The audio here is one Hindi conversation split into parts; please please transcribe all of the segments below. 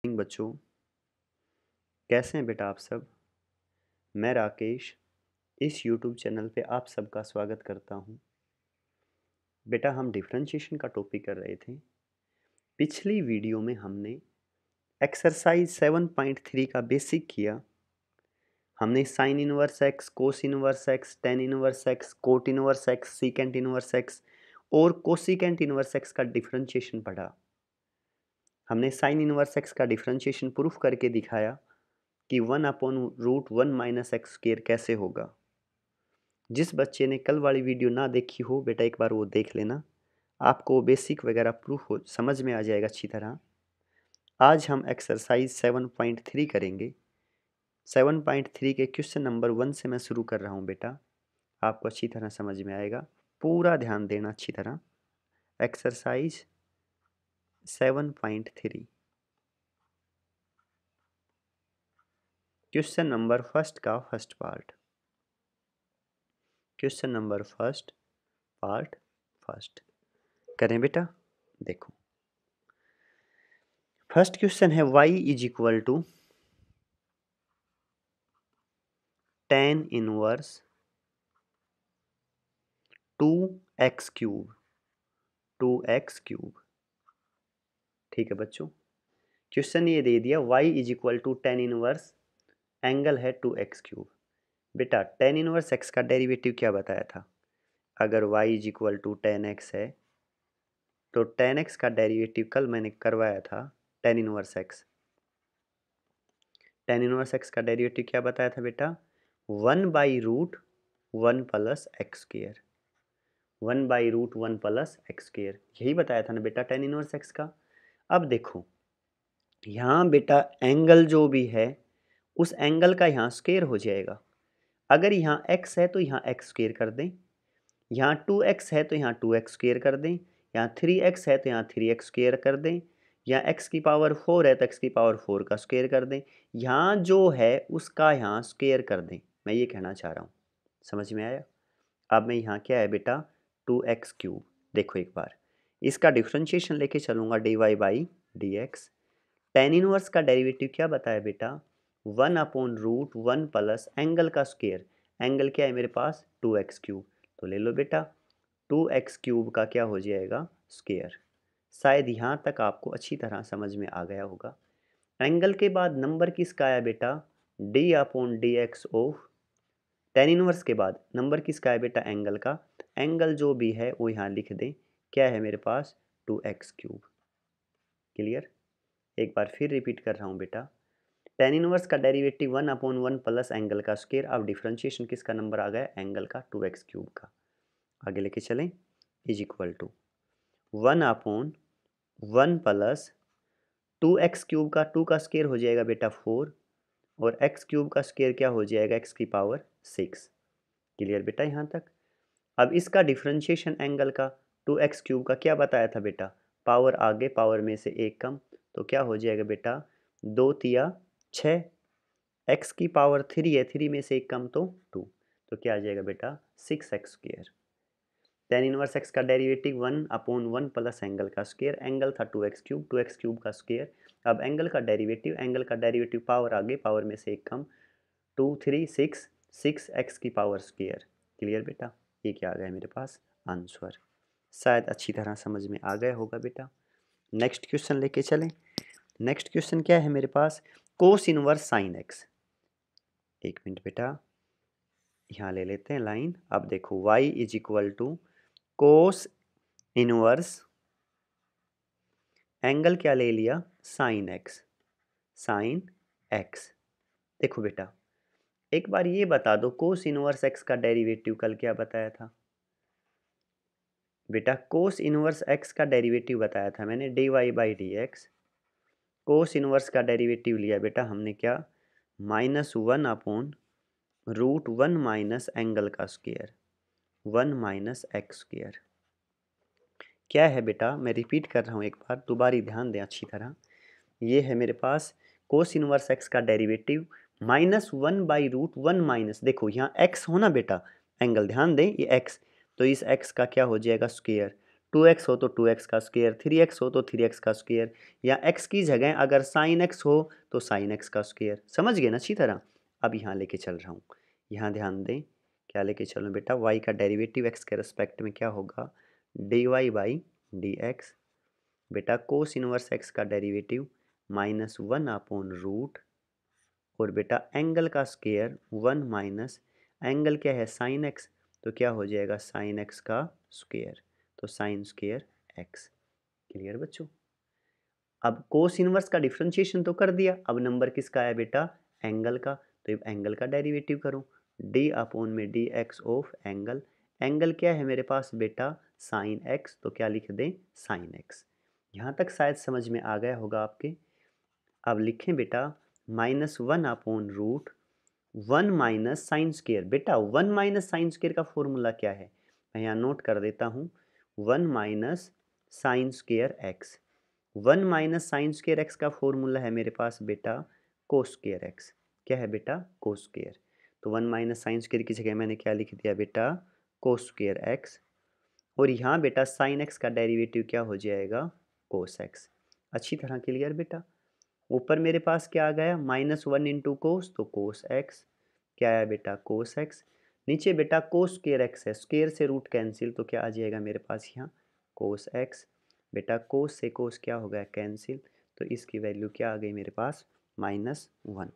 बच्चों, कैसे हैं बेटा आप सब। मैं राकेश इस YouTube चैनल पे आप सबका स्वागत करता हूँ। बेटा हम डिफरेंशिएशन का टॉपिक कर रहे थे। पिछली वीडियो में हमने एक्सरसाइज 7.3 का बेसिक किया। हमने sine inverse x, cos inverse x, tan inverse x, cot inverse x, secant inverse x और कोसिकेंट इनवर्स एक्स का डिफरेंशिएशन पढ़ा। हमने साइन इनवर्स एक्स का डिफरेंशिएशन प्रूफ करके दिखाया कि 1/√1 माइनस एक्स स्क्वायर कैसे होगा। जिस बच्चे ने कल वाली वीडियो ना देखी हो बेटा एक बार वो देख लेना, आपको बेसिक वगैरह प्रूफ हो समझ में आ जाएगा अच्छी तरह। आज हम एक्सरसाइज 7.3 करेंगे। 7.3 के क्वेश्चन नंबर 1 से मैं शुरू कर रहा हूँ बेटा, आपको अच्छी तरह समझ में आएगा। पूरा ध्यान देना अच्छी तरह। एक्सरसाइज 7.3 क्वेश्चन नंबर फर्स्ट का first part. Question number first part first करें बेटा। देखो फर्स्ट क्वेश्चन है y is equal to tan inverse 2x cube 2x cube. ठीक है बच्चों, क्वेश्चन ये दे दिया y is equal to tan inverse angle है 2x क्यूब। बेटा tan इनवर्स x का डेरिवेटिव क्या बताया था? अगर y is equal to tan x है तो tan x का डेरिवेटिव कल मैंने करवाया था tan inverse x। tan inverse x का डेरिवेटिव क्या बताया था बेटा? 1/√1 plus x square. 1/√1 plus x square यही बताया था ना बेटा tan इनवर्स x का। अब देखो यहाँ बेटा एंगल जो भी है उस एंगल का यहाँ स्क्वायर हो जाएगा। अगर यहाँ x है तो यहाँ x स्क्वायर कर दें, यहाँ 2x है तो यहाँ 2x स्क्वायर कर दें, यहाँ 3x है तो यहाँ 3x स्क्वायर कर दें, यहाँ x की पावर 4 है तो x की पावर 4 का स्क्वायर कर दें, यहाँ जो है उसका यहाँ स्क्वायर कर दें। मैं ये कहना चाह रहा हूँ, समझ में आया? अब मैं यहाँ क्या है बेटा 2x क्यूब। देखो एक बार इसका डिफ्रेंशिएशन लेके चलूँगा dy/dx। tan इनवर्स का डेरिवेटिव क्या बताया बेटा? 1/√1 प्लस एंगल का स्क्वायर। एंगल क्या है मेरे पास? 2x cube. तो ले लो बेटा 2x क्यूब का क्या हो जाएगा? स्क्वायर। शायद यहाँ तक आपको अच्छी तरह समझ में आ गया होगा। एंगल के बाद नंबर किसका आया बेटा? d/dx ऑफ tan इनवर्स के बाद नंबर किसका है बेटा? एंगल का। एंगल जो भी है वो यहाँ लिख दें। क्या है मेरे पास? 2x cube. क्लियर? एक बार फिर रिपीट कर रहा हूँ बेटा, tan इनवर्स का डेरिवेटिव 1/1 प्लस एंगल का स्क्वायर। अब डिफरेंशिएशन किसका नंबर आ गया? एंगल का 2x क्यूब का। आगे लेके चलें, is equal to 1/1 plus 2x cube का 2 का स्क्वायर हो जाएगा बेटा 4 और x क्यूब का स्क्वायर क्या हो जाएगा? x की पावर 6। क्लियर बेटा यहाँ तक? अब इसका डिफरेंशिएशन एंगल का 2x क्यूब का क्या बताया था बेटा? पावर आगे पावर में से एक कम, तो क्या हो जाएगा बेटा? 2 तिया 6, x की पावर 3 है, 3 में से एक कम तो 2, तो क्या आ जाएगा बेटा? 6x square. tan inverse x का डेरिवेटिव 1/1 प्लस एंगल का स्क्वायर। एंगल था 2x क्यूब, 2x क्यूब का स्क्वायर। अब एंगल का डेरिवेटिव पावर आगे पावर में से एक कम, 2 3 6, 6x की पावर स्क्वायर। क्लियर बेटा? ये क्या आ गया मेरे पास? आंसर। शायद अच्छी तरह समझ में आ गया होगा बेटा। नेक्स्ट क्वेश्चन लेके चलें। नेक्स्ट क्वेश्चन क्या है मेरे पास? Cos inverse sine x. एक मिनट बेटा, यहाँ ले लेते हैं लाइन। अब देखो y is equal to cos inverse angle क्या ले लिया? Sine x. Sine x. देखो बेटा एक बार ये बता दो कोस इनवर्स एक्स का डेरिवेटिव कल क्या बताया था बेटा? कोस इनवर्स एक्स का डेरिवेटिव बताया था मैंने dy/dx। कोस इनवर्स का डेरिवेटिव लिया बेटा हमने क्या? -1/√1 माइनस एंगल का स्क्वायर 1 माइनस एक्स स्क्वायर। क्या है बेटा? मैं रिपीट कर रहा हूँ एक बार, दोबारा ध्यान दें अच्छी तरह। ये है मेरे पास कोस इनवर्स एक्स का डेरिवेटिव -1/√1 माइनस, देखो यहाँ एक्स हो ना बेटा, एंगल ध्यान दें ये एक्स, तो इस एक्स का क्या हो जाएगा? स्क्वायर 2x हो तो 2x का स्क्वायर, 3x हो तो 3x का स्क्वायर, या x की जगह अगर साइन x हो तो साइन x का स्क्वायर। समझ गए ना अच्छी तरह। अब यहाँ लेके चल रहा हूँ, यहाँ ध्यान दें, क्या लेके चलूँ बेटा, y का डेरिवेटिव x के रिस्पेक्ट में क्या होगा, dy बाई डी एक्स। बेटा कोस इनवर्स x का डेरिवेटिव -1/रूट, और बेटा एंगल का स्क्वायर 1 माइनस एंगल क्या है साइन एक्स, तो क्या हो जाएगा साइन एक्स का स्क्वायर, तो साइन स्क्वायर एक्स। क्लियर बच्चों। अब कोस इनवर्स का डिफरेंशिएशन तो कर दिया, अब नंबर किसका है बेटा, एंगल का, तो अब एंगल का डेरिवेटिव करूँ, डी अपॉन में D x of angle, angle क्या है मेरे पास बेटा साइन एक्स, तो क्या लिख दें साइन एक्स। यहाँ तक शायद समझ में आ गया होगा आपके। अब लिखें बेटा -1/रूट 1 माइनस साइन स्क्वायर, बेटा 1 माइनस साइन स्क्वायर का फॉर्मूला क्या है, मैं यहाँ नोट कर देता हूँ, 1 minus sine square x. 1 minus sine square x का फॉर्मूला है मेरे पास बेटा कोस स्क्वायर एक्स। क्या है बेटा कोस स्क्वायर, तो 1 माइनस साइन स्क्वायर की जगह मैंने क्या लिख दिया बेटा कोस स्क्वायर एक्स, और यहाँ बेटा साइन एक्स का डेरिवेटिव क्या हो जाएगा कोस एक्स। अच्छी तरह क्लियर बेटा। ऊपर मेरे पास क्या आ गया -1 इंटू कोस, तो कोस एक्स, क्या है बेटा कोस एक्स। नीचे बेटा कोस स्क्वायर एक्स है, स्क्वायर से रूट कैंसिल, तो क्या आ जाएगा मेरे पास यहाँ कोस एक्स। बेटा कोस से कोस क्या हो गया कैंसिल, तो इसकी वैल्यू क्या आ गई मेरे पास -1।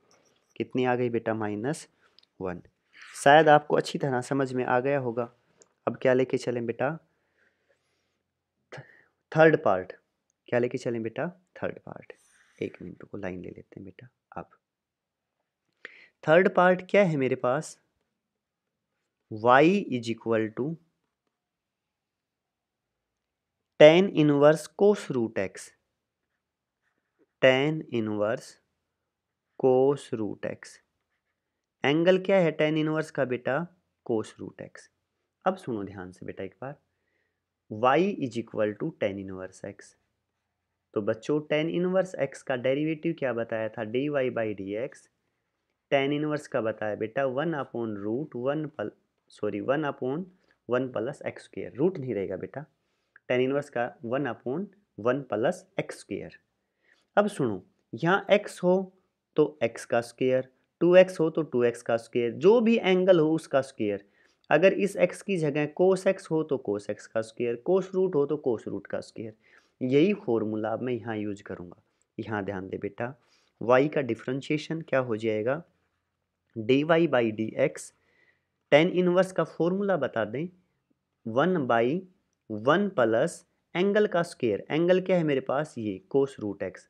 कितनी आ गई बेटा -1। शायद आपको अच्छी तरह समझ में आ गया होगा। अब क्या लेके चलें बेटा थर्ड पार्ट, क्या लेके चलें बेटा थर्ड पार्ट। एक मिनट को लाइन ले लेते हैं बेटा। अब थर्ड पार्ट क्या है मेरे पास, y is equal to tan inverse cos root x, tan inverse cos root x. Angle क्या है टेन इनवर्स का बेटा कोस रूट एक्स। अब सुनो ध्यान से बेटा एक बार, y is equal to tan inverse x, तो बच्चों टेन इनवर्स एक्स का डेरिवेटिव क्या बताया था dy by d x, tan inverse का बताया बेटा 1/1 प्लस एक्स स्क्वायर, रूट नहीं रहेगा बेटा, टेन इनवर्स का 1/1 प्लस एक्स स्क्वायर। अब सुनो, यहाँ x हो तो x का स्क्वायर, 2x हो तो 2x का स्क्वायर, जो भी एंगल हो उसका स्क्वायर। अगर इस x की जगह कोस x हो तो कोस x का स्क्वायर, कोस रूट हो तो कोस रूट का स्क्वायर। यही फॉर्मूला अब मैं यहाँ यूज करूँगा। यहाँ ध्यान दे बेटा, y का डिफ्रेंशिएशन क्या हो जाएगा dy by d x, tan inverse का फॉर्मूला बता दें 1/1 प्लस एंगल का स्क्वायर, एंगल क्या है मेरे पास ये कोस रूट एक्स,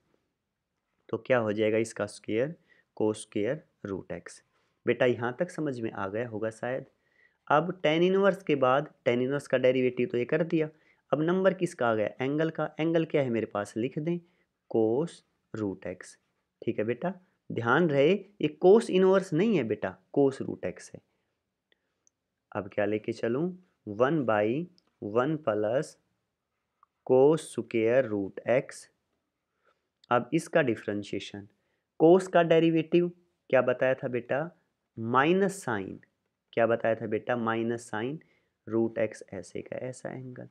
तो क्या हो जाएगा इसका square cos square root x. बेटा यहाँ तक समझ में आ गया होगा शायद। अब टेन इनवर्स के बाद टेन इनवर्स का डेरिवेटिव तो ये कर दिया, अब नंबर किसका आ गया एंगल का, एंगल क्या है मेरे पास लिख दें कोस रूट एक्स। ठीक है बेटा, ध्यान रहे ये कोस इनवर्स नहीं है बेटा कोस रूट एक्स है। अब क्या लेके चलूँ 1/1 plus cos square root x. अब इसका डिफ्रेंशिएशन, कोस का डेरिवेटिव क्या बताया था बेटा माइनस साइन, क्या बताया था बेटा माइनस साइन रूट एक्स ऐसे का ऐसा एंगल।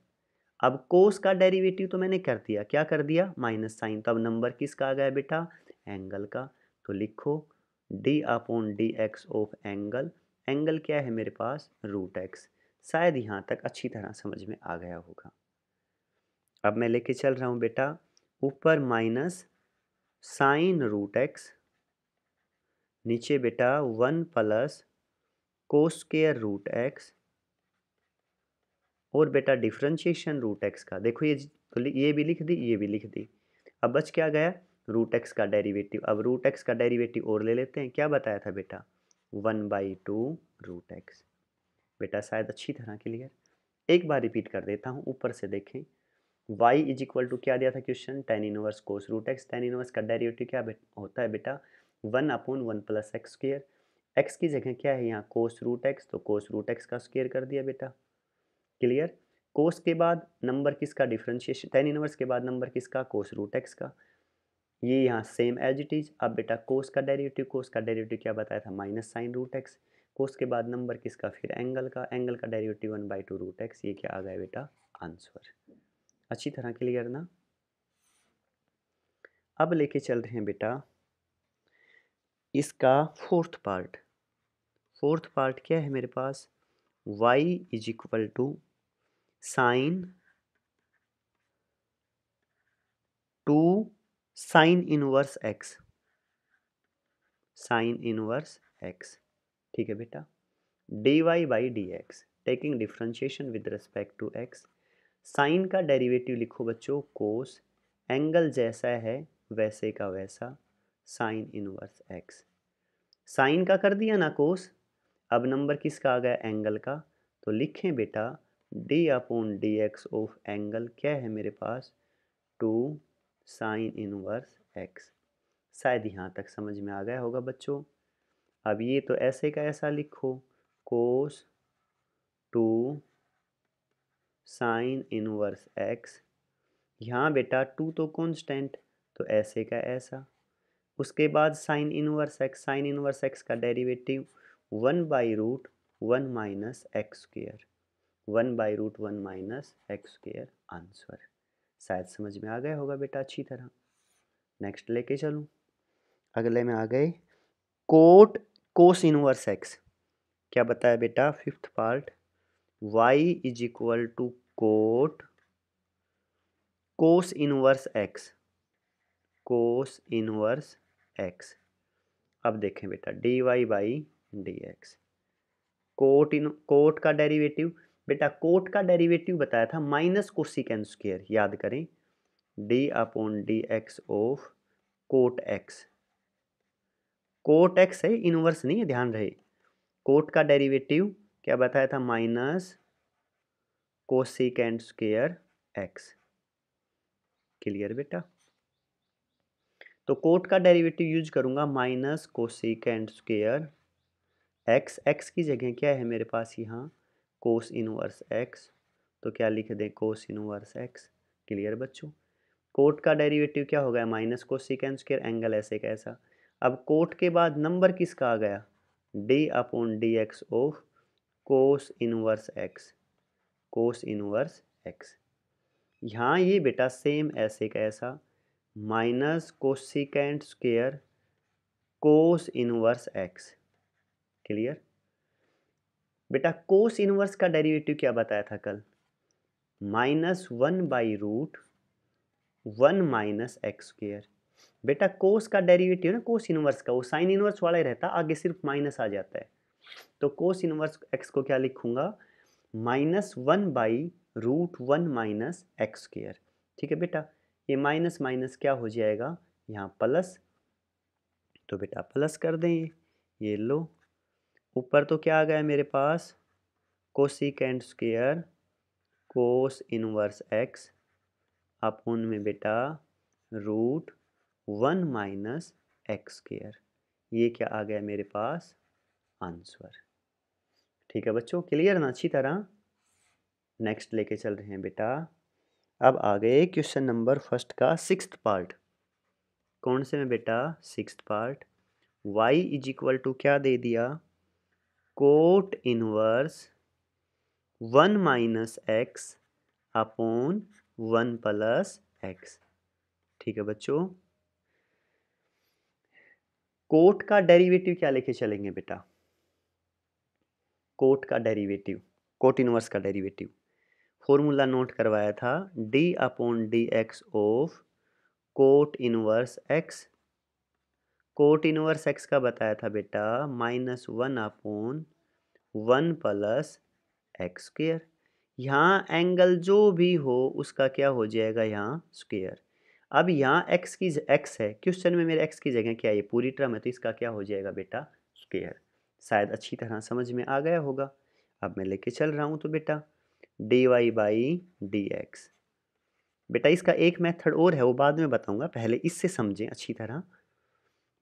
अब कोस का डेरिवेटिव तो मैंने कर दिया, क्या कर दिया माइनस साइन, तो अब नंबर किसका आ गया बेटा एंगल का, तो लिखो D upon d x of angle, angle क्या है मेरे पास रूट एक्स। शायद यहाँ तक अच्छी तरह समझ में आ गया होगा। अब मैं लेके चल रहा हूँ बेटा ऊपर माइनस साइन रूट एक्स, नीचे बेटा 1 plus cos square root x, और बेटा डिफ्रेंशिएशन रूट एक्स का, देखो ये तो ये भी लिख दी ये भी लिख दी। अब बच क्या गया रूट एक्स का डेरिवेटिव। अब रूट एक्स का डेरिवेटिव और ले लेते हैं, क्या बताया था बेटा 1/2 रूट एक्स। बेटा शायद अच्छी तरह क्लियर। एक बार रिपीट कर देता हूँ, ऊपर से देखें y इज इक्वल टू क्या दिया था question tan inverse cos root x, tan inverse का डेरिवेटिव क्या होता है बेटा 1/1 प्लस एक्स स्क्वायर, एक्स की जगह क्या है यहाँ कोस रूट एक्स, तो कोस रूट एक्स का स्क्वायर कर दिया बेटा। क्लियर। कोस के बाद नंबर किसका डिफरेंशिएशन, टेन इनवर्स के बाद नंबर किसका कोस रूट एक्स का, ये यहाँ सेम एज इट इज। अब बेटा कोस का डेरिवेटिव, कोस का डेरिवेटिव क्या बताया था माइनस साइन रूट एक्स, कोस के बाद नंबर किसका फिर एंगल का, एंगल का डेरिवेटिव 1/2 रूट एक्स, ये क्या आ गया बेटा आंसर। अच्छी तरह क्लियर ना। अब लेके चल रहे हैं बेटा इसका फोर्थ पार्ट। फोर्थ पार्ट क्या है मेरे पास, y is equal to sine two sine inverse x, sine inverse x। ठीक है बेटा, dy by d x taking differentiation with respect to x। Sine का डेरिवेटिव लिखो बच्चों कोस, एंगल जैसा है वैसे का वैसा साइन इनवर्स x। साइन का कर दिया ना कोस, अब नंबर किसका आ गया, एंगल का। तो लिखें बेटा d upon d x of angle क्या है मेरे पास, 2 साइन इनवर्स x। शायद यहाँ तक समझ में आ गया होगा बच्चों। अब ये तो ऐसे का ऐसा लिखो कोस 2 साइन इनवर्स x। यहाँ बेटा 2 तो कांस्टेंट, तो ऐसे का ऐसा। उसके बाद sine inverse x, sine inverse x का derivative 1 by root 1 minus x square, 1 by root 1 minus x square answer. शायद समझ में आ गया होगा बेटा अच्छी तरह। नेक्स्ट लेके चलूँ, अगले में आ गए कोट कोस इनवर्स x। क्या बताया बेटा, fifth part y is equal to cot cos inverse x, cos inverse x। अब देखें बेटा dy by d x, cot का डेरिवेटिव बेटा, कोट का डेरिवेटिव बताया था माइनस कोसिकेंट स्क्वायर, याद करें d upon d x of cot x. Cot x है, इनवर्स नहीं है, ध्यान रहे। कोट का डेरिवेटिव क्या बताया था, minus cosecant square x. Clear बेटा, तो कोट का डेरिवेटिव यूज करूंगा minus cosecant square x. X की जगह क्या है मेरे पास यहाँ कोस इनवर्स एक्स, तो क्या लिख दें कोस इनवर्स एक्स। क्लियर बच्चों, कोट का डेरिवेटिव क्या हो गया, माइनस कोसिकेंट स्क्वायर एंगल ऐसे कैसा। अब कोट के बाद नंबर किसका आ गया, d upon d x of cos inverse x, cos inverse x. यहाँ ये बेटा सेम ऐसे कैसा minus cosecant square cos inverse x. Clear बेटा, कोस इनवर्स का डेरिवेटिव क्या बताया था कल, minus 1 by root 1 minus x square. बेटा कोस का डेरिवेटिव ना कोस इनवर्स का वो साइन इनवर्स वाला ही रहता, आगे सिर्फ माइनस आ जाता है। तो कोस इनवर्स एक्स को क्या लिखूंगा, minus 1 by root 1 minus x square. ठीक है बेटा, ये माइनस माइनस क्या हो जाएगा यहाँ प्लस, तो बेटा प्लस कर दें ये लो। ऊपर तो क्या आ गया मेरे पास cosecant square cos inverse x upon में बेटा रूट 1 माइनस एक्स स्क्वायर। ये क्या आ गया मेरे पास आंसर। ठीक है बच्चों, क्लियर ना अच्छी तरह। नेक्स्ट लेके चल रहे हैं बेटा, अब आ गए क्वेश्चन नंबर फर्स्ट का सिक्स्थ पार्ट। कौन से में बेटा, sixth part. y is equal to क्या दे दिया, cot inverse 1 minus x upon 1 plus x. ठीक है बच्चों, कोट का डेरिवेटिव क्या लेके चलेंगे बेटा, कोट का डेरिवेटिव, कोट इनवर्स का डेरिवेटिव फॉर्मूला नोट करवाया था d upon d x of cot inverse x। Cot inverse x का बताया था बेटा minus 1 upon 1 plus x square. यहाँ एंगल जो भी हो उसका क्या हो जाएगा यहाँ स्क्वेयर। अब यहाँ x की x है, क्वेश्चन में मेरे x की जगह क्या है, ये पूरी टर्म है, तो इसका क्या हो जाएगा बेटा स्क्वेयर। शायद अच्छी तरह समझ में आ गया होगा। अब मैं लेके चल रहा हूँ तो बेटा d y by d x. बेटा इसका एक मेथड और है, वो बाद में बताऊंगा, पहले इससे समझें अच्छी तरह।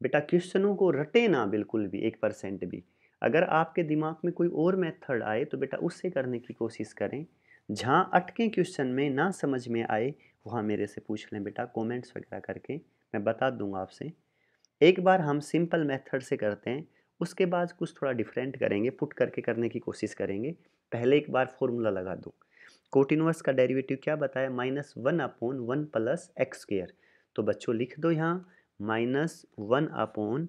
बेटा क्वेश्चनों को रटे ना बिल्कुल भी 1% भी। अगर आपके दिमाग में कोई और मेथड आए तो बेटा उससे करने की कोशिश करें। जहाँ अटके क्वेश्चन में ना समझ में आए वहाँ मेरे से पूछ लें बेटा, कमेंट्स वगैरह करके मैं बता दूंगा आपसे। एक बार हम सिंपल मेथड से करते हैं, उसके बाद कुछ थोड़ा डिफरेंट करेंगे, पुट करके करने की कोशिश करेंगे। पहले एक बार फॉर्मूला लगा दो। कोट इनवर्स का डेरिवेटिव क्या बताया, -1/1 प्लस एक्स स्क्वायर। तो बच्चों लिख दो यहाँ -1/1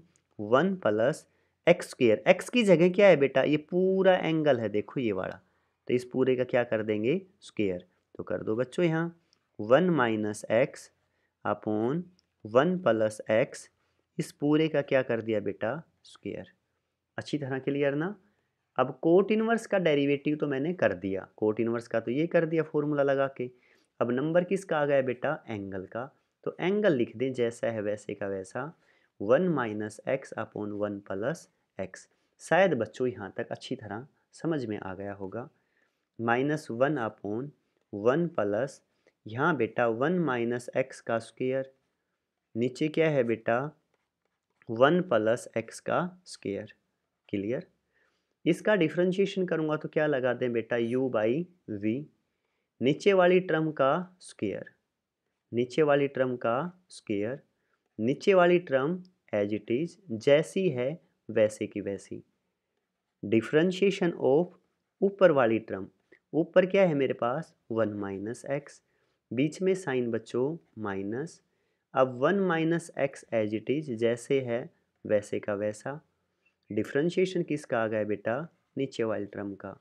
प्लस एक्स स्क्वायर। एक्स की जगह क्या है बेटा, ये पूरा एंगल है, देखो ये वाला, तो इस पूरे का क्या कर देंगे, स्क्वायर। तो कर दो बच्चों यहाँ 1 minus x upon 1 plus x, इस पूरे का क्या कर दिया बेटा, स्क्वायर। अच्छी तरह क्लियर ना। अब कोट इनवर्स का डेरिवेटिव तो मैंने कर दिया, कोट इनवर्स का तो ये कर दिया फॉर्मूला लगा के। अब नंबर किसका आ गया बेटा, एंगल का। तो एंगल लिख दें जैसा है वैसे का वैसा, 1 minus x upon 1 plus x. शायद बच्चों यहाँ तक अच्छी तरह समझ में आ गया होगा। -1 अपॉन 1 प्लस, यहाँ बेटा 1 माइनस एक्स का स्क्वायर, नीचे क्या है बेटा 1 प्लस एक्स का स्क्वायर। क्लियर। इसका डिफ्रेंशिएशन करूँगा तो क्या लगा दें बेटा, u बाई वी, नीचे वाली टर्म का स्क्वायर, नीचे वाली टर्म का स्क्वायर, नीचे वाली टर्म एज इट इज जैसी है वैसे की वैसी। डिफ्रेंशिएशन ऑफ ऊपर वाली टर्म, ऊपर क्या है मेरे पास 1 माइनस एक्स, बीच में साइन बच्चों माइनस। अब 1 minus x as it is जैसे है वैसे का वैसा। डिफ्रेंशिएशन किसका आ गया बेटा, नीचे वाली टर्म का,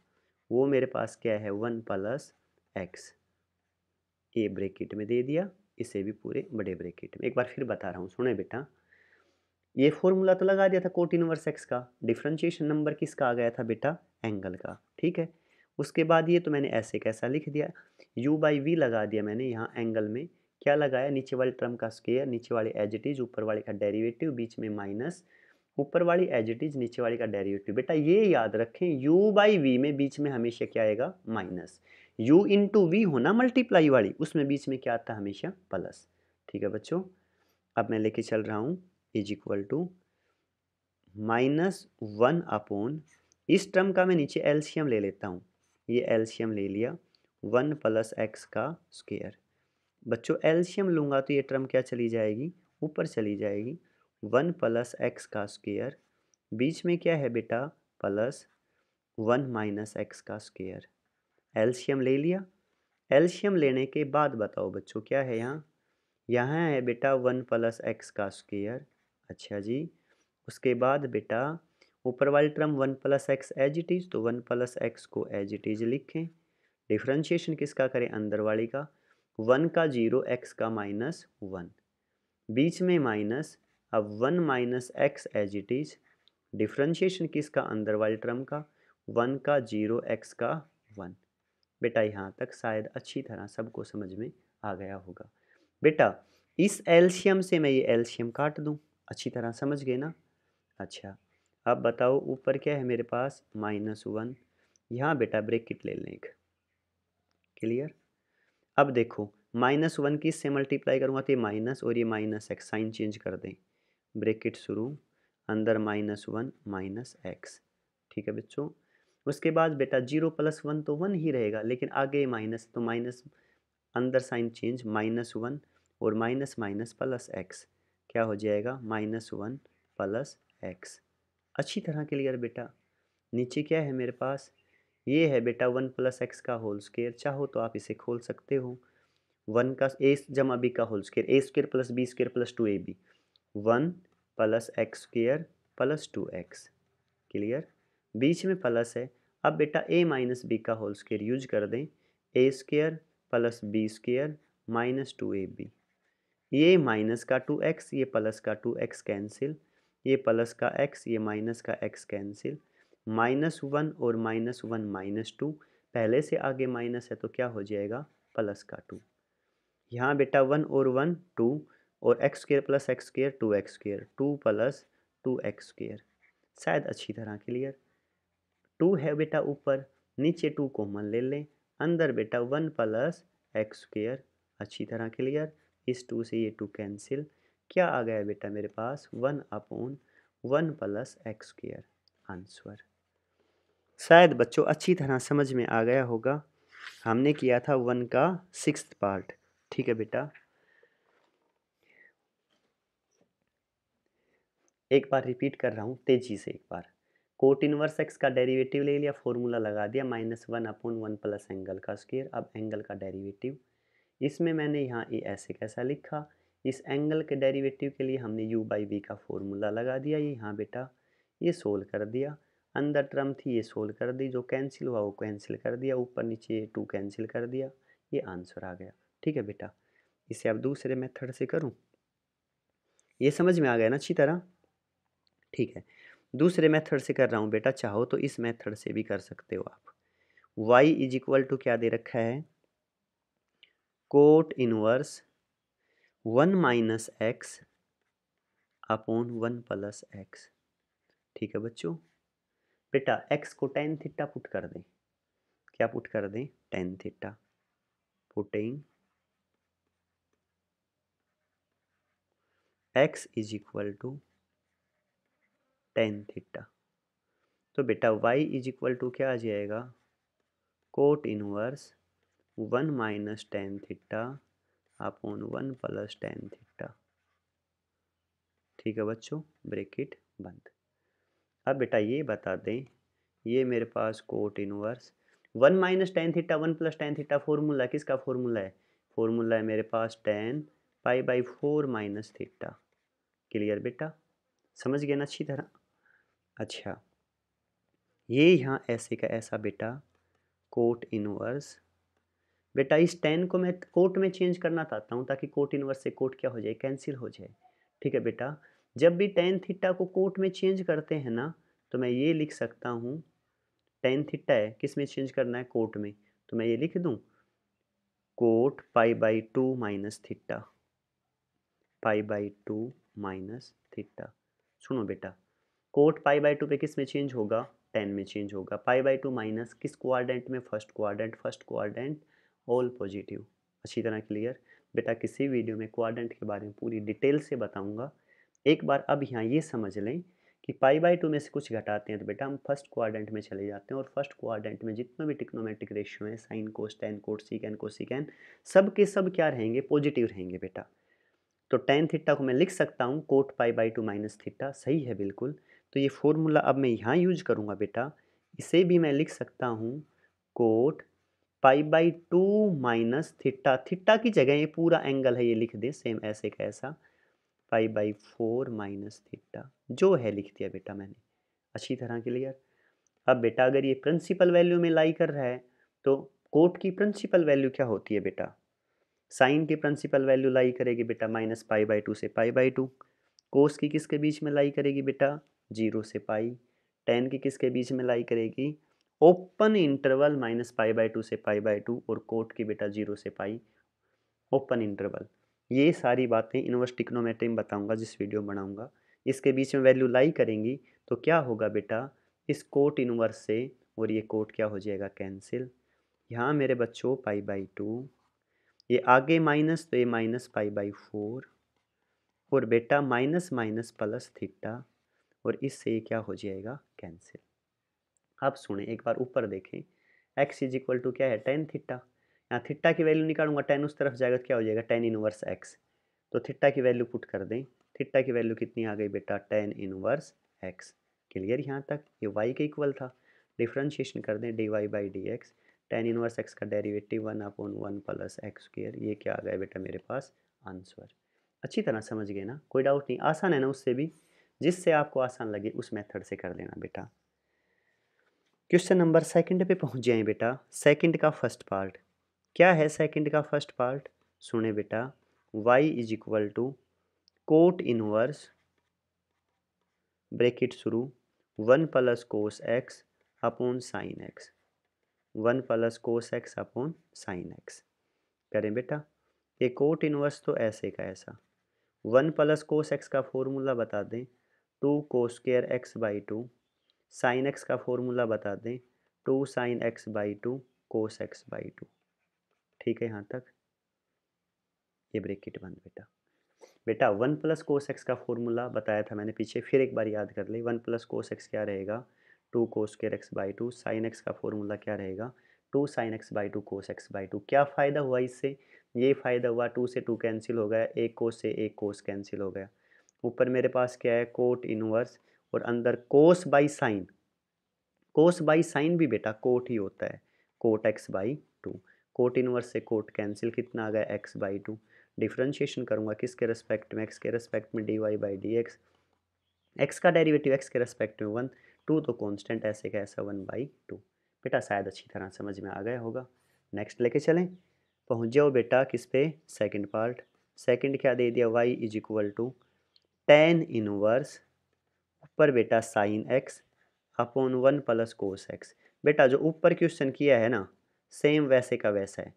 वो मेरे पास क्या है 1 प्लस एक्स, ए ब्रैकेट में दे दिया, इसे भी पूरे बड़े ब्रैकेट में। एक बार फिर बता रहा हूँ, सुने बेटा, ये फॉर्मूला तो लगा दिया था कोट इनवर्स एक्स का, डिफरेंशिएशन नंबर किसका आ गया था बेटा, एंगल का, ठीक है। उसके बाद ये तो मैंने ऐसे कैसा लिख दिया, u बाई वी लगा दिया मैंने यहाँ एंगल में, क्या लगाया, नीचे वाली टर्म का स्क्वायर, नीचे वाली एज इट इज, ऊपर वाले का डेरिवेटिव, बीच में माइनस, ऊपर वाली एज इट इज, नीचे वाली का डेरिवेटिव। बेटा ये याद रखें u बाई वी में बीच में हमेशा क्या आएगा, माइनस। u इंटू वी होना मल्टीप्लाई वाली, उसमें बीच में क्या आता है हमेशा, प्लस। ठीक है बच्चों, अब मैं लेके चल रहा हूँ इज इक्वल टू -1 अपॉन, इस टर्म का मैं नीचे एलसीएम ले लेता हूँ, ये एलसीएम ले लिया, 1 प्लस एक्स का स्क्वायर। बच्चों एलसीएम लूँगा तो ये टर्म क्या चली जाएगी, ऊपर चली जाएगी, 1 प्लस एक्स का स्क्वायर, बीच में क्या है बेटा, प्लस 1 माइनस एक्स का स्क्वायर। एलसीएम ले लिया। एलसीएम लेने के बाद बताओ बच्चों क्या है यहाँ, यहाँ है बेटा 1 प्लस एक्स का स्क्वायर। अच्छा जी, उसके बाद बेटा ऊपर वाली term 1 plus x as it is, तो 1 प्लस एक्स को एज इट इज लिखें। डिफ्रेंशिएशन किसका करें, अंदर वाली का, 1 का 0, एक्स का -1, बीच में माइनस। अब 1 minus x as it is, differentiation किसका, अंदर वाली टर्म का, 1 का 0, एक्स का 1। बेटा यहाँ तक शायद अच्छी तरह सबको समझ में आ गया होगा। बेटा इस एलसीएम से मैं ये एलसीएम काट दूँ, अच्छी तरह समझ गए ना। अच्छा अब बताओ ऊपर क्या है मेरे पास, -1, यहाँ बेटा ब्रैकेट ले लें एक। क्लियर। अब देखो -1 की इससे मल्टीप्लाई करूँगा तो ये माइनस और ये माइनस एक्स, साइन चेंज कर दें, ब्रैकेट शुरू, अंदर -1 माइनस एक्स। ठीक है बच्चों। उसके बाद बेटा 0 प्लस 1 तो 1 ही रहेगा, लेकिन आगे माइनस, तो माइनस, अंदर साइन चेंज, -1 और माइनस माइनस प्लस एक्स, क्या हो जाएगा, -1 प्लस एक्स। अच्छी तरह क्लियर बेटा। नीचे क्या है मेरे पास, ये है बेटा 1 प्लस एक्स का होल स्क्वायर, चाहो तो आप इसे खोल सकते हो, 1 का ए जमा बी का whole square, a square plus b square plus 2ab, 1 plus x square plus 2x। Clear. बीच में प्लस है। अब बेटा a माइनस बी का होल स्क्वायर यूज कर दें, a square plus b square minus 2ab, ये माइनस का 2x, ये प्लस का 2x कैंसिल, ये प्लस का x, ये माइनस का x कैंसिल, -1 और -1 -2, पहले से आगे माइनस है तो क्या हो जाएगा, प्लस का 2। यहाँ बेटा 1 और 1 2, और x square plus x square 2x square, 2 plus 2x square. शायद अच्छी तरह क्लियर। 2 है बेटा ऊपर, नीचे 2 कॉमन ले लें, अंदर बेटा 1 प्लस एक्स स्क्वायर। अच्छी तरह क्लियर। इस 2 से ये 2 कैंसिल, क्या आ गया बेटा मेरे पास, 1 upon 1 plus x square. Answer. शायद बच्चों अच्छी तरह समझ में आ गया होगा। हमने किया था 1 का 6th पार्ट। ठीक है बेटा, एक बार रिपीट कर रहा हूँ तेजी से एक बार। कोट इनवर्स एक्स का डेरिवेटिव ले लिया, फॉर्मूला लगा दिया -1/1 प्लस एंगल का स्क्वायर। अब एंगल का डेरिवेटिव इसमें मैंने यहाँ ये ऐसे कैसा लिखा, इस एंगल के डेरिवेटिव के लिए हमने u बाई वी का फॉर्मूला लगा दिया। ये यहाँ बेटा ये सोल्व कर दिया, अंदर टर्म थी ये सोल्व कर दी, जो कैंसिल हुआ वो कैंसिल कर दिया, ऊपर नीचे ये 2 कैंसिल कर दिया, ये आंसर आ गया। ठीक है बेटा, इसे अब दूसरे मेथड से करूँ, ये समझ में आ गया ना अच्छी तरह। ठीक है, दूसरे मेथड से कर रहा हूँ बेटा, चाहो तो इस मेथड से भी कर सकते हो आप। y इज इक्वल टू क्या दे रखा है, coat inverse 1 minus x upon 1 plus x. ठीक है बच्चों, बेटा x को tan थीटा पुट कर दें, क्या पुट कर दें, tan theta, putting x is equal to tan theta. तो बेटा y इज इक्वल टू क्या आ जाएगा, cot inverse 1 minus tan theta upon 1 plus tan theta. ठीक है बच्चों, ब्रैकेट बंद। अब बेटा ये बता दें, ये मेरे पास cot inverse 1 minus tan theta 1 plus tan theta formula किसका फॉर्मूला है, फॉर्मूला है मेरे पास tan pi by 4 minus theta. Clear बेटा, समझ गए ना अच्छी तरह। अच्छा, ये यहाँ ऐसे का ऐसा बेटा कोट इनवर्स, बेटा इस tan को मैं कोट में चेंज करना चाहता हूँ ताकि कोट इनवर्स से कोट क्या हो जाए, कैंसिल हो जाए। ठीक है बेटा, जब भी tan थीटा को कोट में चेंज करते हैं ना, तो मैं ये लिख सकता हूँ, tan थीटा है किस में चेंज करना है, कोट में, तो मैं ये लिख दूँ coat pi by 2 minus theta, pi by 2 minus theta. सुनो बेटा, कोट पाई बाई 2 पे किस में चेंज होगा, tan में चेंज होगा। पाई बाई 2 माइनस किस क्वाड्रेंट में, first quadrant, first quadrant all positive. अच्छी तरह क्लियर बेटा, किसी वीडियो में क्वाड्रेंट के बारे में पूरी डिटेल से बताऊंगा। एक बार अब यहाँ ये समझ लें कि पाई बाई 2 में से कुछ घटाते हैं तो बेटा हम फर्स्ट क्वाड्रेंट में चले जाते हैं, और फर्स्ट क्वाड्रेंट में जितने भी ट्रिग्नोमेट्रिक रेशियो हैं, साइन कोस टैन कोट सीकैन कोसिकैन, सब के सब क्या रहेंगे, पॉजिटिव रहेंगे बेटा। तो tan थीटा को मैं लिख सकता हूँ coat pi by 2 minus theta, सही है बिल्कुल। तो ये फॉर्मूला अब मैं यहाँ यूज करूँगा बेटा, इसे भी मैं लिख सकता हूँ coat pi by 2 minus theta, theta की जगह ये पूरा एंगल है ये लिख दे, सेम ऐसे का ऐसा, पाई बाई 4 माइनस थीटा, जो है लिख दिया बेटा मैंने। अच्छी तरह क्लियर। अब बेटा अगर ये प्रिंसिपल वैल्यू में लाई कर रहा है, तो कोट की प्रिंसिपल वैल्यू क्या होती है बेटा, साइन की प्रिंसिपल वैल्यू लाई करेगी बेटा माइनस पाई बाई 2 से पाई बाई 2, कोस की किसके बीच में लाई करेगी बेटा, 0 से पाई, टेन की किसके बीच में लाई करेगी, open interval minus pi by 2 से पाई बाई 2, और कोट की बेटा 0 से पाई, ओपन इंटरवल। ये सारी बातें इनवर्स ट्रिग्नोमेट्री में बताऊंगा जिस वीडियो में बनाऊंगा। इसके बीच में वैल्यू लाई करेंगी तो क्या होगा बेटा, इस कोट इनवर्स से और ये कोट क्या हो जाएगा, कैंसिल। यहाँ मेरे बच्चों पाई बाई 2, ये आगे माइनस तो ये माइनस पाई बाई 4, और बेटा माइनस माइनस प्लस थीटा, और इससे ये क्या हो जाएगा, कैंसिल। अब सुने एक बार ऊपर देखें, x इज इक्वल टू क्या है, tan थीटा। यहाँ थीटा की वैल्यू निकालूंगा, tan उस तरफ जाएगा तो क्या हो जाएगा, tan इनवर्स x। तो थीटा की वैल्यू पुट कर दें, थीटा की वैल्यू कितनी आ गई बेटा, tan इनवर्स x। क्लियर यहाँ तक, ये y के इक्वल था, डिफ्रेंशिएशन कर दें dy by d x, tan inverse x का डेरिवेटिव 1/1 प्लस एक्स स्क्वायर, ये क्या आ गया बेटा मेरे पास, आंसर। अच्छी तरह समझ गए ना, कोई डाउट नहीं, आसान है ना, उससे भी जिससे आपको आसान लगे उस मेथड से कर लेना बेटा। क्वेश्चन नंबर सेकंड पे पहुंच जाए बेटा, सेकंड का फर्स्ट पार्ट क्या है, सेकंड का फर्स्ट पार्ट सुने बेटा, y is equal to cot inverse bracket शुरू 1 plus cos x upon sine x, 1 plus cos x upon sine x. करें बेटा, ये कोट इनवर्स तो ऐसे का ऐसा, 1 प्लस कोस एक्स का फॉर्मूला बता दें 2 कोस square x by 2, sign x का फॉर्मूला बता दें 2 sign x by 2 cos x by 2। ठीक है यहाँ तक, ये ब्रैकेट बंद बेटा। बेटा 1 प्लस कोस एक्स का फॉर्मूला बताया था मैंने पीछे, फिर एक बार याद कर ले, 1 प्लस कोस एक्स क्या रहेगा, 2 कोस square x by 2, sign x का फॉर्मूला क्या रहेगा, 2 sign x by 2 cos x by 2। क्या फ़ायदा हुआ इससे, ये फ़ायदा हुआ 2 से 2 कैंसिल हो गया, एक कोस से एक कोस कैंसिल हो गया, ऊपर मेरे पास क्या है कोट इनवर्स, और अंदर cos by sine, cos by sine भी बेटा कोट ही होता है, cot x by two. Cot inverse से कोट कैंसिल, कितना आ गया एक्स बाई टू। डिफ्रेंशिएशन करूँगा किसके रेस्पेक्ट में, एक्स के रेस्पेक्ट में, d y by d x. X का डेरिवेटिव एक्स के रेस्पेक्ट में वन, टू तो कॉन्स्टेंट ऐसे का ऐसा वन बाई टू। बेटा शायद अच्छी तरह समझ में आ गया होगा। नेक्स्ट लेके चलें, पहुँच जाओ बेटा किस पे, सेकेंड पार्ट। सेकेंड क्या दे दिया, y is equal to tan inverse ऊपर बेटा sine x upon one plus cos x. बेटा जो ऊपर क्वेश्चन किया है ना, सेम वैसे का वैसा है,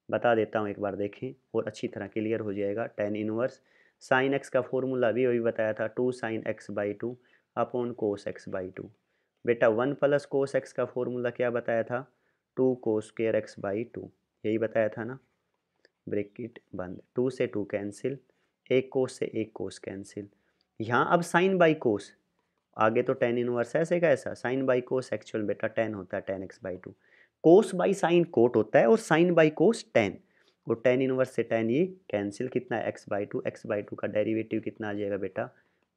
बता देता हूँ एक बार देखें और अच्छी तरह क्लियर हो जाएगा। टेन इनवर्स साइन एक्स का फॉर्मूला भी वही बताया था, two sine x by two upon cos x by two. बेटा वन प्लस कोस एक्स का फॉर्मूला क्या बताया था, two cos square x by two, यही बताया था ना। ब्रैकेट बंद, टू से टू कैंसिल, एक कोस से एक कोस कैंसिल। यहाँ अब साइन बाई कोस, आगे तो टेन इनवर्स ऐसे का ऐसा, साइन बाई कोस एक्चुअल बेटा टेन होता है, tan x by two. Cos by sine cot होता है और साइन बाई कोस टेन, और टेन इनवर्स से टेन ये कैंसिल, कितना है x by two. X by two का डेरिवेटिव कितना आ जाएगा बेटा,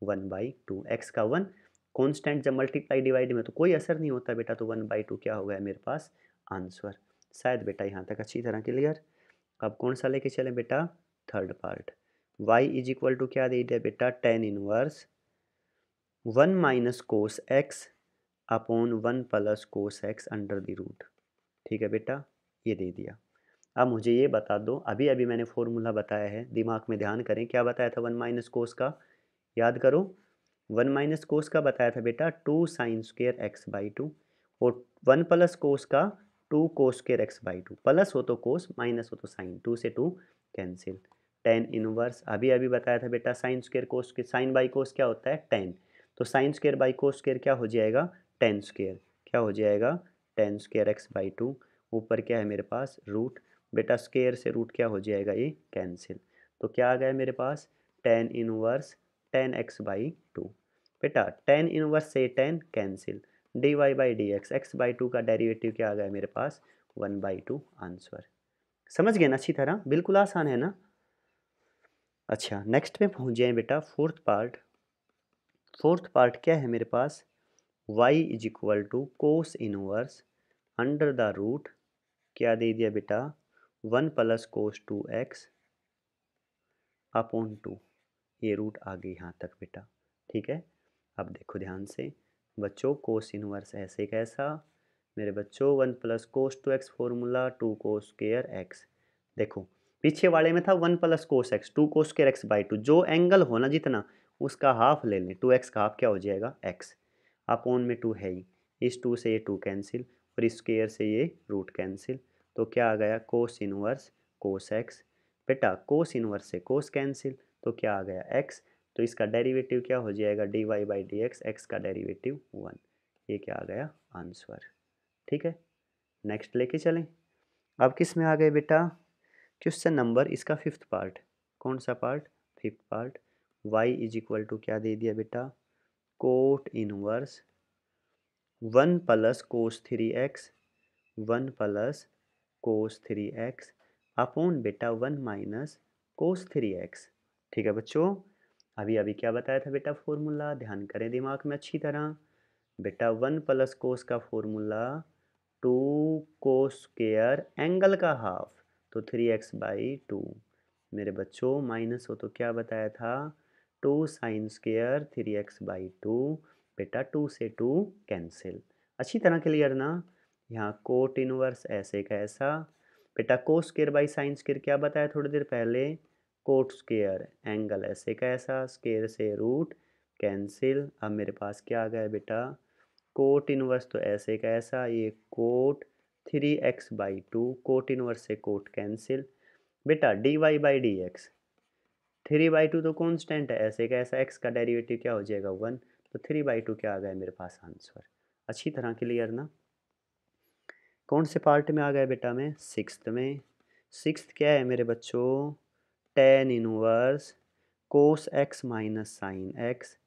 वन बाई टू। एक्स का वन, कॉन्स्टेंट जब मल्टीप्लाई डिवाइड में तो कोई असर नहीं होता बेटा, तो वन बाई टू क्या हो गया मेरे पास आंसर। शायद बेटा यहाँ तक अच्छी तरह क्लियर। अब कौन सा लेके चले बेटा, third part. y is equal to क्या दे दिया बेटा, tan inverse one minus cos x upon one plus cos x under the root. ठीक है बेटा, ये दे दिया। अब मुझे ये बता दो, अभी अभी मैंने फॉर्मूला बताया है, दिमाग में ध्यान करें, क्या बताया था वन माइनस कोस का, याद करो। वन माइनस कोस का बताया था बेटा two sine square x by two, और वन प्लस कोस का two cos square x by two. Plus हो तो कोस, माइनस हो तो साइन, टू से टू कैंसिल। टेन इनवर्स अभी अभी बताया था बेटा साइन स्क्वेयर कोस के, साइन बाई कोस क्या होता है टेन, तो sine square by cos square क्या हो जाएगा, टेन स्क्वेयर, क्या हो जाएगा ten square x by to. ऊपर क्या है मेरे पास रूट, बेटा स्क्वेयर से रूट क्या हो जाएगा ये कैंसिल, तो क्या आ गया मेरे पास tan inverse tan x by two. बेटा टेन इनवर्स से tan cancel, d y by d x, x by two का डेरिवेटिव क्या आ गया मेरे पास वन बाई टू आंसर। समझ गए ना अच्छी तरह, बिल्कुल आसान है ना। अच्छा नेक्स्ट में पहुंच जाए बेटा फोर्थ पार्ट। फोर्थ पार्ट क्या है मेरे पास, y is equal to cos inverse under the root, क्या दे दिया बेटा one plus cos two x upon two, ये रूट आ गई यहाँ तक बेटा। ठीक है, अब देखो ध्यान से बच्चों, कोस इनवर्स ऐसे कैसा मेरे बच्चों, one plus cos two x formula two cos square x. देखो पीछे वाले में था one plus cos x, two cos square x by two, जो एंगल हो ना जितना उसका हाफ ले लें, टू एक्स का हाफ क्या हो जाएगा एक्स, अपॉन में टू है ही, इस टू से ये टू कैंसिल और इस स्क्वायर से ये रूट कैंसिल, तो क्या आ गया कोस इनवर्स कोस एक्स। बेटा कोस इनवर्स से कोस कैंसिल, तो क्या आ गया एक्स, तो इसका डेरिवेटिव क्या हो जाएगा d y by d x, x का डेरिवेटिव वन, ये क्या आ गया आंसर। ठीक है, नेक्स्ट लेके चलें। अब किस में आ गए बेटा, क्वेश्चन नंबर इसका फिफ्थ पार्ट, कौन सा part, fifth part. y is equal to क्या दे दिया बेटा, cot inverse one plus cos three x, one plus cos three x upon बेटा one minus cos three x. ठीक है बच्चों, अभी अभी क्या बताया था बेटा फॉर्मूला, ध्यान करें दिमाग में अच्छी तरह। बेटा वन प्लस कोस का formula two cos square angle का हाफ, तो थ्री एक्स बाई टू मेरे बच्चों, माइनस हो तो क्या बताया था two sine square three x by two, बेटा टू से टू कैंसिल, अच्छी तरह क्लियर ना। यहाँ कोट इनवर्स ऐसे का ऐसा, बेटा cos square by sine square क्या बताया थोड़ी देर पहले, कोट स्क्वायर एंगल ऐसे का ऐसा, स्क्वायर से रूट कैंसिल। अब मेरे पास क्या आ गया बेटा कोट इनवर्स तो ऐसे का ऐसा, ये cot three x by two, cot inverse से कोट कैंसिल, बेटा d y by d x, three by two तो कॉन्स्टेंट है ऐसे का ऐसा, एक्स का डेरिवेटिव क्या हो जाएगा वन, तो थ्री बाई टू क्या आ गया मेरे पास आंसर। अच्छी तरह क्लियर ना। कौन से पार्ट में आ गया बेटा मैं, सिक्स्थ में। सिक्स्थ क्या है मेरे बच्चों, tan inverse cos x minus sine x,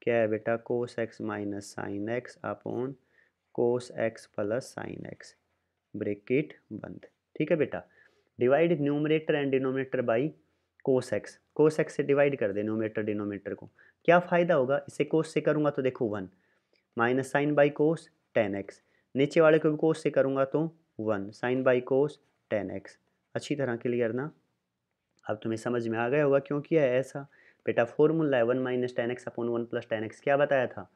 क्या है बेटा cos x minus sine x upon cos x plus sine x, bracket बंद। ठीक है बेटा, divide numerator and denominator by cos x, cos x से डिवाइड कर दे न्यूमरेटर डिनोमिनेटर को, क्या फ़ायदा होगा, इसे कोस से करूँगा तो देखो one, minus sine by cos, 10x, नीचे वाले को भी कोस से करूँगा तो 1 साइन बाई कोस 10x। अच्छी तरह क्लियर ना? अब तुम्हें समझ में आ गया होगा क्यों किया है ऐसा। बेटा फॉर्मूला है 1 minus 10x upon 1 plus 10x, क्या बताया था?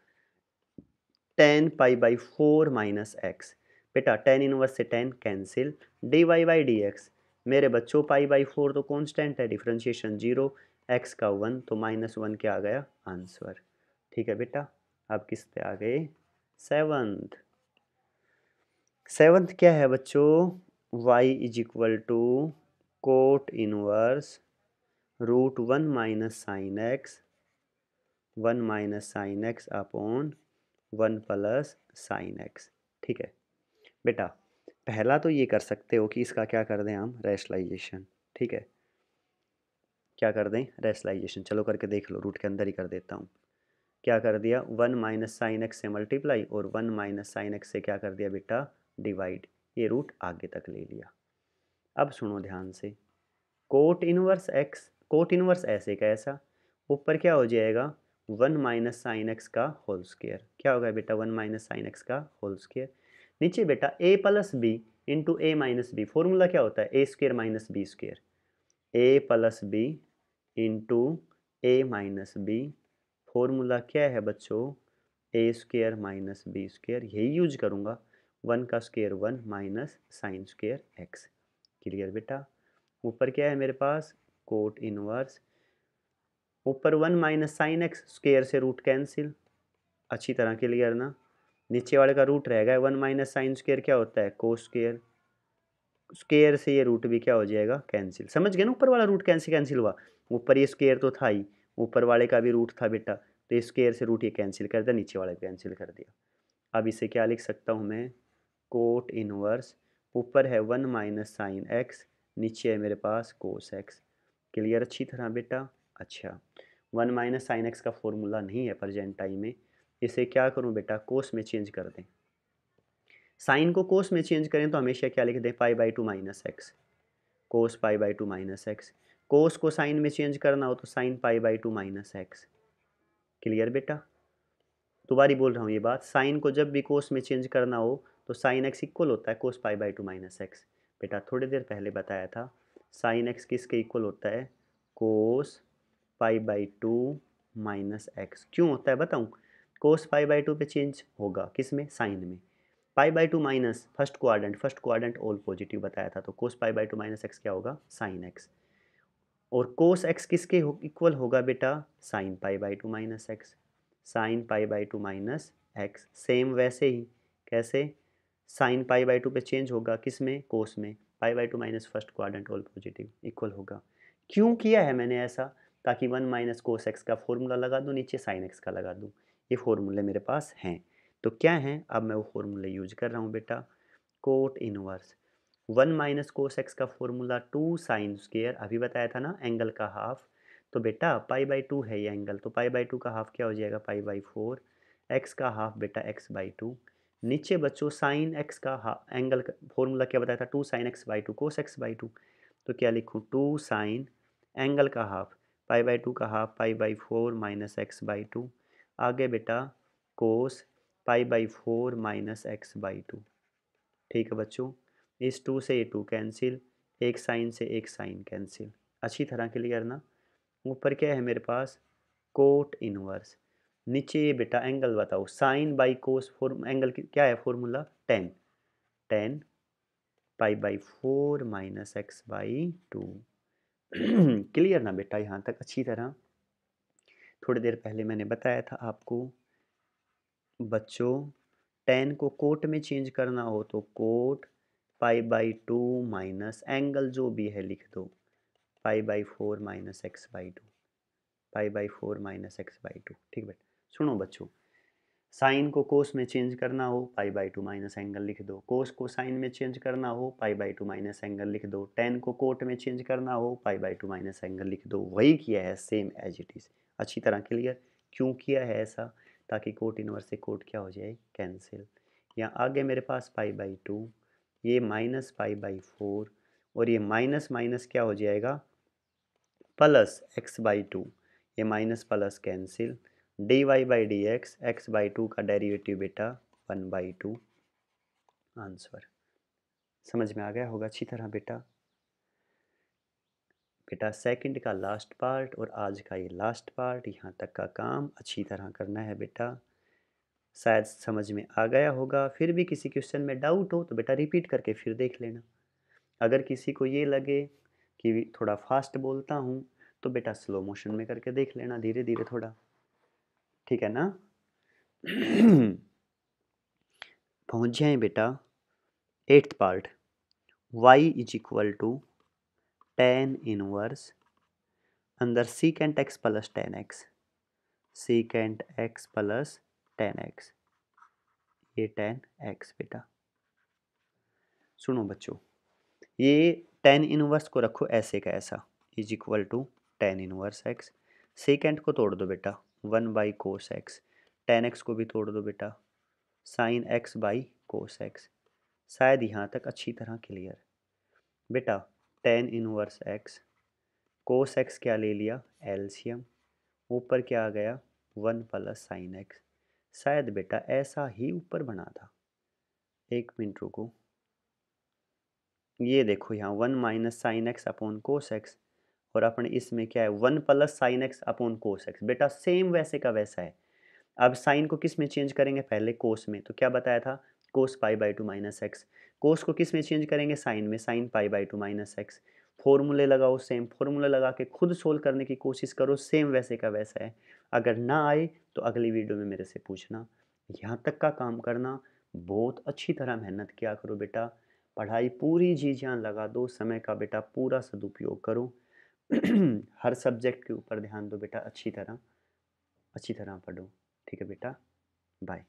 10 पाई/4 माइनस एक्स। बेटा टेन इनवर्स से 10 cancel, d y by d x. मेरे बच्चों पाई/4 तो कांस्टेंट है, डिफरेंशिएशन 0, एक्स का 1 तो -1 क्या आ गया आंसर। ठीक है बेटा, अब किस पे आ गए? सेवंथ। सेवंथ क्या है बच्चों? y is equal to cot inverse √1 minus sine x 1 minus sine x upon 1 plus sine x. ठीक है बेटा, पहला तो ये कर सकते हो कि इसका क्या कर दें हम, रैशनलाइजेशन। ठीक है, क्या कर दें? रैशनलाइजेशन। चलो करके देख लो, रूट के अंदर ही कर देता हूँ। क्या कर दिया? 1 माइनस साइन एक्स से मल्टीप्लाई और 1 माइनस साइन एक्स से क्या कर दिया बेटा? डिवाइड। ये रूट आगे तक ले लिया। अब सुनो ध्यान से, cot inverse x, cot inverse ऐसे का ऐसा, ऊपर क्या हो जाएगा? 1 माइनस साइन एक्स का होल स्क्वायर। क्या होगा बेटा? 1 माइनस साइन एक्स का होल स्क्वायर। नीचे बेटा a plus b into a minus b, formula क्या होता है? A square minus b square. A plus b into a minus b, formula क्या है बच्चों? A square minus b square. यही यूज करूँगा, 1 का square 1 minus sine square x. Clear बेटा? ऊपर क्या है मेरे पास? कोट इनवर्स, ऊपर 1 माइनस साइन एक्स, स्क्वायर से रूट कैंसिल। अच्छी तरह क्लियर ना? नीचे वाले का रूट रहेगा 1 माइनस साइन स्क्वायर, क्या होता है? Cos square. स्क्वायर से ये रूट भी क्या हो जाएगा? कैंसिल। समझ गए ना? ऊपर वाला रूट कैंसिल कैंसिल हुआ, ऊपर ये स्क्वायर तो था ही, ऊपर वाले का भी रूट था बेटा, तो ये स्क्वायर से रूट ये कैंसिल कर दिया, नीचे वाले कैंसिल कर दिया। अब इसे क्या लिख सकता हूँ मैं? कोट इनवर्स, ऊपर है 1 माइनस साइन एक्स, नीचे है मेरे पास कोस एक्स। क्लियर अच्छी तरह बेटा? अच्छा, 1 माइनस साइन एक्स का फॉर्मूला नहीं है प्रेजेंट टाइम में, इसे क्या करूँ बेटा? कोस में चेंज कर दें। साइन को कोस में चेंज करें तो हमेशा क्या लिख दें? पाई/2 माइनस एक्स, कोस पाई/2 माइनस एक्स। कोस को साइन में चेंज करना हो तो साइन पाई/2 माइनस एक्स। क्लियर बेटा? दोबारा बोल रहा हूँ ये बात, साइन को जब भी कोस में चेंज करना हो तो साइन एक्स इक्वल होता है कोस पाई/2 माइनस एक्स। बेटा थोड़ी देर पहले बताया था, साइन एक्स किसके इक्वल होता है? कोस पाई/2 माइनस एक्स। क्यों होता है बताऊँ? कोस पाई/2 पे चेंज होगा, किस में? साइन में। पाई/2 minus first quadrant all positive बताया था, तो कोस पाई/2 माइनस एक्स क्या होगा? Sine x. और कोस एक्स किसके इक्वल होगा बेटा? साइन पाई/2 माइनस एक्स। साइन पाई/2 माइनस एक्स, सेम वैसे ही, कैसे? साइन पाई/2 पे चेंज होगा, किस में? कोस में। पाई/2 minus first quadrant all positive equal होगा। क्यों किया है मैंने ऐसा? ताकि 1 माइनस कोस एक्स का फॉर्मूला लगा दूँ, नीचे साइन एक्स का लगा दूँ। ये फॉर्मूले मेरे पास हैं, तो क्या हैं? अब मैं वो फॉर्मूले यूज कर रहा हूँ बेटा। Cot inverse 1 minus cos x का फॉर्मूला 2 साइन स्क्वायर, अभी बताया था ना, एंगल का हाफ। तो बेटा पाई/2 है ये एंगल, तो पाई/2 का हाफ क्या हो जाएगा? पाई/4। एक्स का हाफ बेटा x/2। नीचे बच्चों साइन एक्स का हाफ, एंगल का फॉर्मूला क्या बताया था? 2 साइन x/2 कोस x/2। तो क्या लिखूँ? 2 साइन एंगल का हाफ, पाई/2 का हाफ पाई/4 माइनस x/2। आगे बेटा कोस पाई/4 माइनस x/2। ठीक है बच्चों, इस 2 से ये 2 कैंसिल, एक साइन से एक साइन कैंसिल। अच्छी तरह क्लियर ना? ऊपर क्या है मेरे पास? कोट इनवर्स, नीचे ये बेटा एंगल बताओ, sine by cos, form angle क्या है फॉर्मूला? 10 10 पाई/4 माइनस x/2। क्लियर ना बेटा यहाँ तक अच्छी तरह? थोड़ी देर पहले मैंने बताया था आपको बच्चों, 10 को कोट में चेंज करना हो तो कोट पाई/2 माइनस एंगल जो भी है लिख दो, पाई/4 माइनस x/2, पाई/4 माइनस x/2। ठीक बेटा? सुनो बच्चों, साइन को कोस में चेंज करना हो पाई/2 माइनस एंगल लिख दो, कोस को साइन में चेंज करना हो पाई/2 माइनस एंगल लिख दो, 10 को कोट में चेंज करना हो पाई/2 माइनस एंगल लिख दो। वही किया है, सेम एज इट इज़। अच्छी तरह क्लियर? क्यों किया है ऐसा? ताकि कोट इनवर्स से कोट क्या हो जाए? कैंसिल। यहाँ आगे मेरे पास पाई/2, ये माइनस पाई/4 और ये माइनस माइनस क्या हो जाएगा? Plus x/2। ये minus plus cancel, dy by d x, x/2 का डेरिवेटिव बेटा 1/2 आंसर। समझ में आ गया होगा अच्छी तरह बेटा। बेटा सेकंड का लास्ट पार्ट और आज का ये लास्ट पार्ट, यहाँ तक का काम अच्छी तरह करना है बेटा। शायद समझ में आ गया होगा। फिर भी किसी क्वेश्चन में डाउट हो तो बेटा रिपीट करके फिर देख लेना। अगर किसी को ये लगे कि थोड़ा फास्ट बोलता हूँ तो बेटा स्लो मोशन में करके देख लेना, धीरे धीरे थोड़ा, ठीक है ना। पहुँच जाए बेटा 8th part. y is equal to tan inverse अंदर secant x plus tan x, secant x plus tan x, ये टेन एक्स बेटा। सुनो बच्चों, ये टेन इनवर्स को रखो ऐसे का ऐसा, is equal to tan inverse x. Second को तोड़ दो बेटा 1/cos x, टेन एक्स को भी तोड़ दो बेटा साइन x/cos x। शायद यहाँ तक अच्छी तरह क्लियर बेटा। Tan inverse x, cos x क्या ले लिया एलसीएम, ऊपर क्या आ गया 1 प्लस साइन एक्स। शायद बेटा ऐसा ही ऊपर बना था, एक मिनट रुको, ये देखो यहाँ 1 minus sine x upon cos x, और अपने इसमें क्या है 1 plus sine x upon cos x. बेटा सेम वैसे का वैसा है। अब साइन को किस में चेंज करेंगे, पहले कोस में, तो क्या बताया था कोस पाई/2 माइनस एक्स। कोस को किस में चेंज करेंगे, साइन में, साइन पाई/2 माइनस एक्स। फॉर्मूले लगाओ सेम, फॉर्मूला लगा के खुद सोल्व करने की कोशिश करो, सेम वैसे का वैसा है। अगर ना आए तो अगली वीडियो में मेरे से पूछना। यहाँ तक का काम करना, बहुत अच्छी तरह मेहनत किया करो बेटा। पढ़ाई पूरी जी जान लगा दो, समय का बेटा पूरा सदुपयोग करो। हर सब्जेक्ट के ऊपर ध्यान दो बेटा, अच्छी तरह पढ़ो। ठीक है बेटा, बाय।